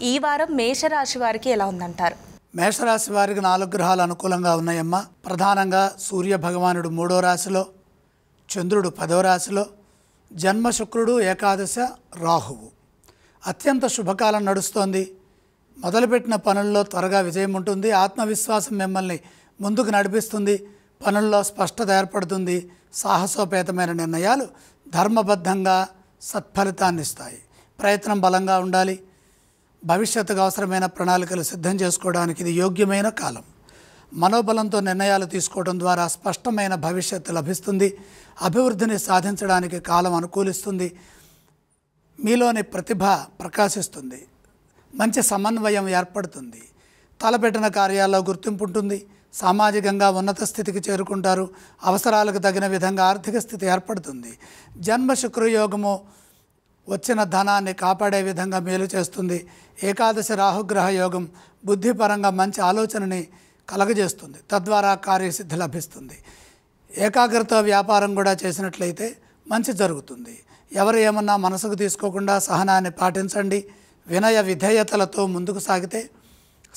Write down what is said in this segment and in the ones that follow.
ఈ వారం మేషరాశి వారికి ఎలా ఉందంటారు? మేషరాశి వారికి 4 గ్రహాలు అనుకూలంగా ఉన్నాయమ్మా. ప్రధానంగా సూర్య భగవానుడు 3వ రాశిలో, చంద్రుడు 10వ రాశిలో, జన్మ శుక్రుడు ఏకాదశ, రాహువు. అత్యంత శుభకాలం నడుస్తోంది. మొదలుపెట్టిన పనుల్లో త్వరగా విజయం ఉంటుంది. ఆత్మవిశ్వాసం మిమ్మల్ని ముందుకు నడిపిస్తుంది. పనుల్లో స్పష్టత ఏర్పడుతుంది. సాహసోపేతమైన నిర్ణయాలు ధర్మబద్ధంగా సత్ఫలితాన్ని ఇస్తాయి. ప్రయత్నం బలంగా ఉండాలి. భవిష్యత్తుకు అవసరమైన ప్రణాళికలు సిద్ధం చేసుకోవడానికి ఇది యోగ్యమైన కాలం. మనోబలంతో నిర్ణయాలు తీసుకోవడం ద్వారా స్పష్టమైన భవిష్యత్తు లభిస్తుంది. అభివృద్ధిని సాధించడానికి కాలం అనుకూలిస్తుంది. మీలోని ప్రతిభ ప్రకాశిస్తుంది. మంచి సమన్వయం ఏర్పడుతుంది. తలపెట్టిన కార్యాల్లో గుర్తింపు ఉంటుంది. సామాజికంగా ఉన్నత స్థితికి చేరుకుంటారు. అవసరాలకు తగిన విధంగా ఆర్థిక స్థితి ఏర్పడుతుంది. జన్మ శుక్రయోగము వచ్చిన ధనాన్ని కాపాడే విధంగా మేలు చేస్తుంది. ఏకాదశి రాహుగ్రహ యోగం బుద్ధిపరంగా మంచి ఆలోచనని కలగజేస్తుంది. తద్వారా కార్యసిద్ధి లభిస్తుంది. ఏకాగ్రత వ్యాపారం కూడా చేసినట్లయితే మంచి జరుగుతుంది. ఎవరు ఏమన్నా మనసుకు తీసుకోకుండా సహనాన్ని పాటించండి. వినయ విధేయతలతో ముందుకు సాగితే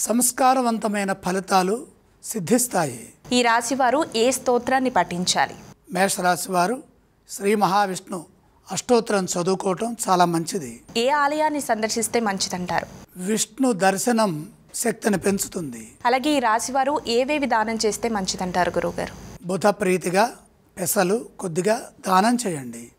సంస్కారవంతమైన ఫలితాలు సిద్ధిస్తాయి. ఈ రాశి వారు ఏ స్తోత్రాన్ని పఠించాలి? మేషరాశి వారు శ్రీ మహావిష్ణు అష్టోత్తరం చదువుకోవటం చాలా మంచిది. ఏ ఆలయాన్ని సందర్శిస్తే మంచిదంటారు? విష్ణు దర్శనం శక్తిని పెంచుతుంది. అలాగే ఈ రాశి వారు ఏవేవి దానం చేస్తే మంచిదంటారు గురువుగారు? బుధ ప్రీతిగా పెసలు కొద్దిగా దానం చేయండి.